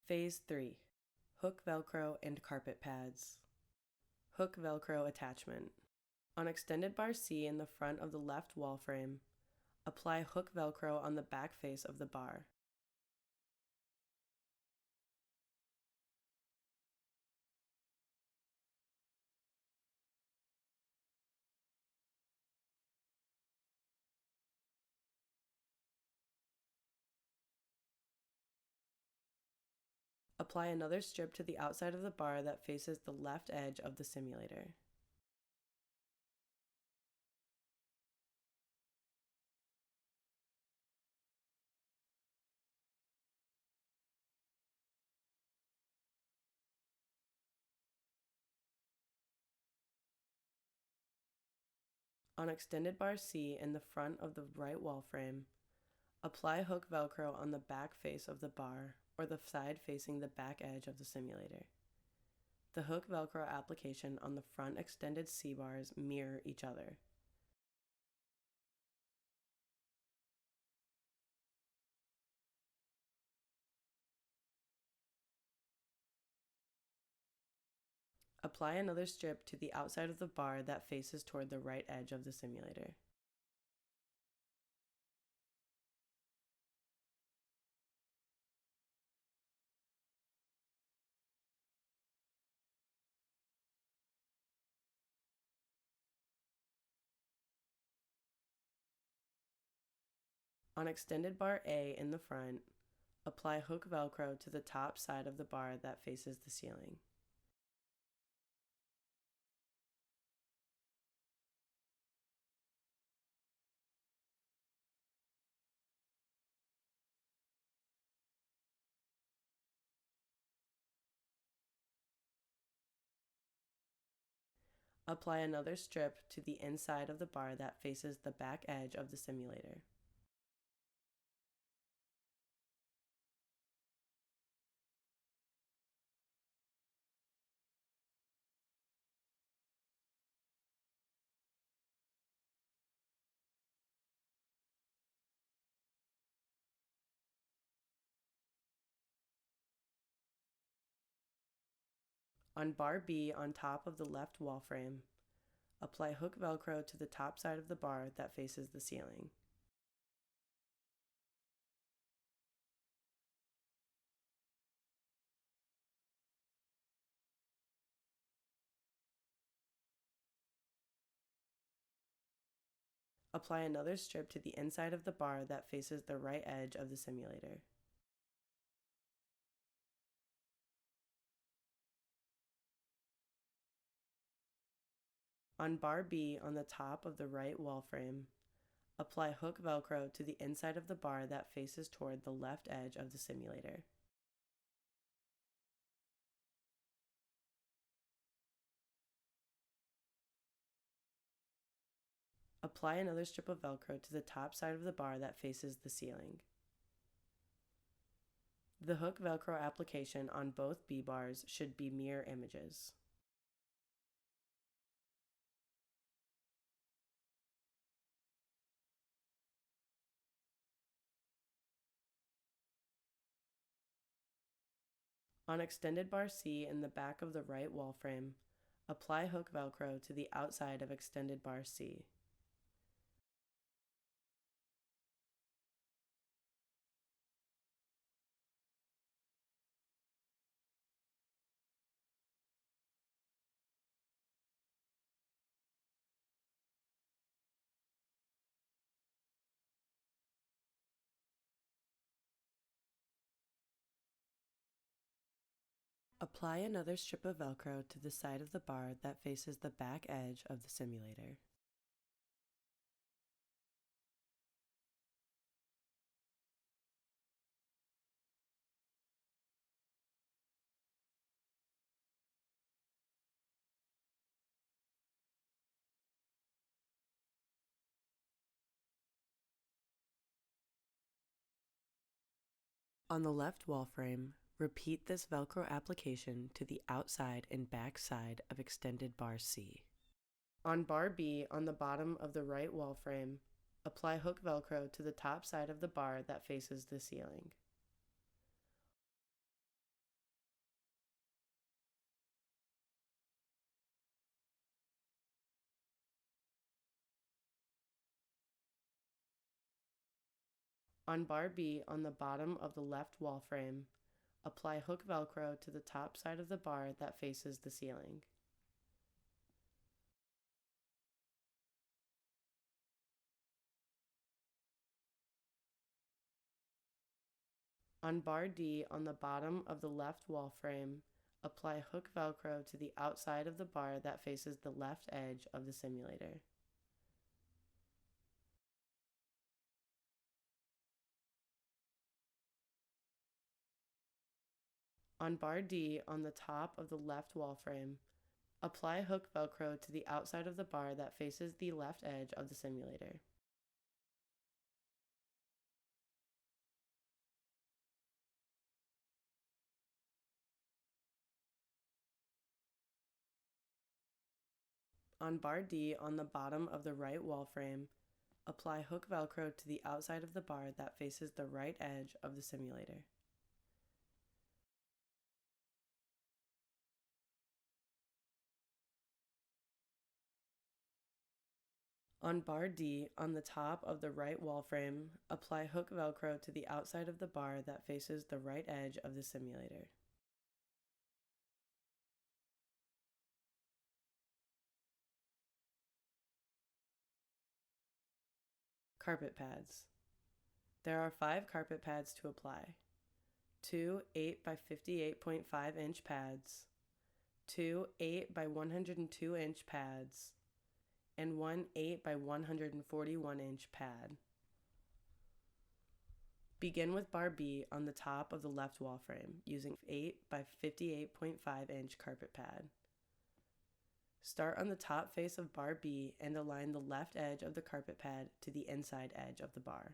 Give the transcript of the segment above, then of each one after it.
Phase 3. Hook Velcro and Carpet Pads. Hook Velcro attachment. On extended bar C in the front of the left wall frame, apply hook Velcro on the back face of the bar. Apply another strip to the outside of the bar that faces the left edge of the simulator. On extended bar C in the front of the right wall frame, apply hook Velcro on the back face of the bar or the side facing the back edge of the simulator. The hook Velcro application on the front extended C bars mirror each other. Apply another strip to the outside of the bar that faces toward the right edge of the simulator. On extended bar A in the front, apply hook Velcro to the top side of the bar that faces the ceiling. Apply another strip to the inside of the bar that faces the back edge of the simulator. On bar B on top of the left wall frame, apply hook Velcro to the top side of the bar that faces the ceiling. Apply another strip to the inside of the bar that faces the right edge of the simulator. On bar B on the top of the right wall frame, apply hook Velcro to the inside of the bar that faces toward the left edge of the simulator. Apply another strip of Velcro to the top side of the bar that faces the ceiling. The hook Velcro application on both B bars should be mirror images. On extended bar C in the back of the right wall frame, apply hook Velcro to the outside of extended bar C. Apply another strip of Velcro to the side of the bar that faces the back edge of the simulator. On the left wall frame, repeat this Velcro application to the outside and back side of extended bar C. On bar B on the bottom of the right wall frame, apply hook Velcro to the top side of the bar that faces the ceiling. On bar B on the bottom of the left wall frame, apply hook Velcro to the top side of the bar that faces the ceiling. On bar D on the bottom of the left wall frame, apply hook Velcro to the outside of the bar that faces the left edge of the simulator. On bar D on the top of the left wall frame, apply hook Velcro to the outside of the bar that faces the left edge of the simulator. On bar D on the bottom of the right wall frame, apply hook Velcro to the outside of the bar that faces the right edge of the simulator. On bar D on the top of the right wall frame, apply hook Velcro to the outside of the bar that faces the right edge of the simulator. Carpet pads. There are 5 carpet pads to apply. 2 8 by 58.5 inch pads, 2 8 by 102 inch pads, and 1 8 by 141 inch pad. Begin with bar B on the top of the left wall frame using 8 by 58.5 inch carpet pad. Start on the top face of bar B and align the left edge of the carpet pad to the inside edge of the bar.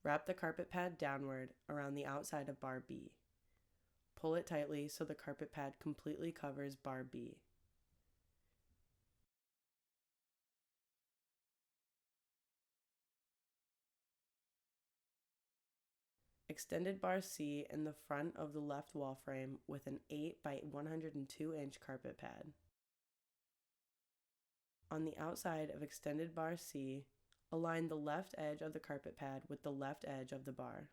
Wrap the carpet pad downward around the outside of bar B. Pull it tightly so the carpet pad completely covers bar B. Extended bar C in the front of the left wall frame with an 8 by 102 inch carpet pad. On the outside of extended bar C, align the left edge of the carpet pad with the left edge of the bar.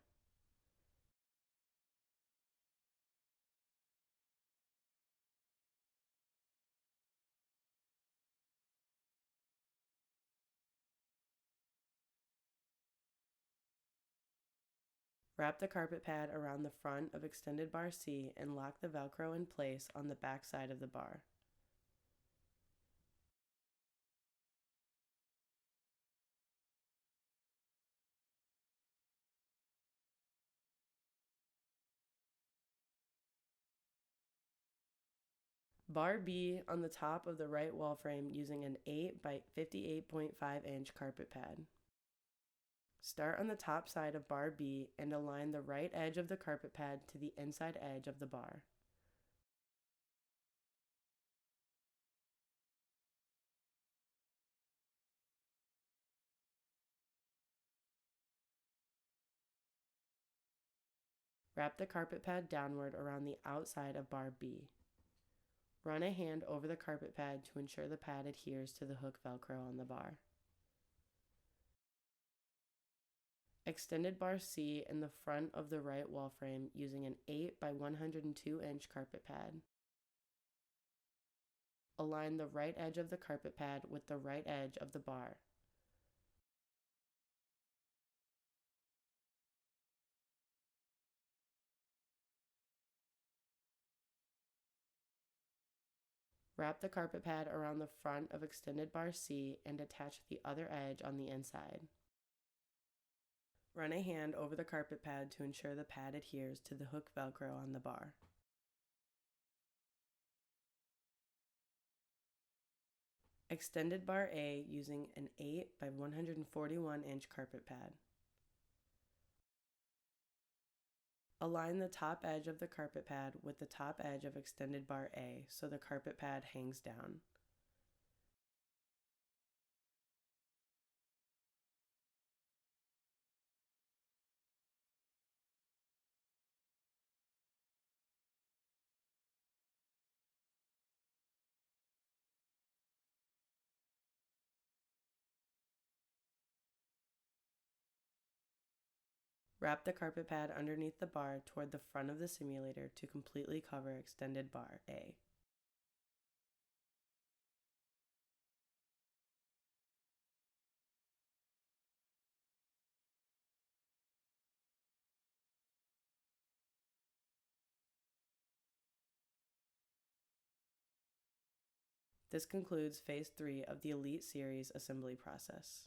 Wrap the carpet pad around the front of extended bar C and lock the Velcro in place on the back side of the bar. Bar B on the top of the right wall frame using an 8 by 58.5 inch carpet pad. Start on the top side of bar B and align the right edge of the carpet pad to the inside edge of the bar. Wrap the carpet pad downward around the outside of bar B. Run a hand over the carpet pad to ensure the pad adheres to the hook Velcro on the bar. Extended bar C in the front of the right wall frame using an 8 by 102 inch carpet pad. Align the right edge of the carpet pad with the right edge of the bar. Wrap the carpet pad around the front of extended bar C and attach the other edge on the inside. Run a hand over the carpet pad to ensure the pad adheres to the hook Velcro on the bar. Extended bar A using an 8 by 141 inch carpet pad. Align the top edge of the carpet pad with the top edge of extended bar A so the carpet pad hangs down. Wrap the carpet pad underneath the bar toward the front of the simulator to completely cover extended bar A. This concludes Phase 3 of the Elite Series assembly process.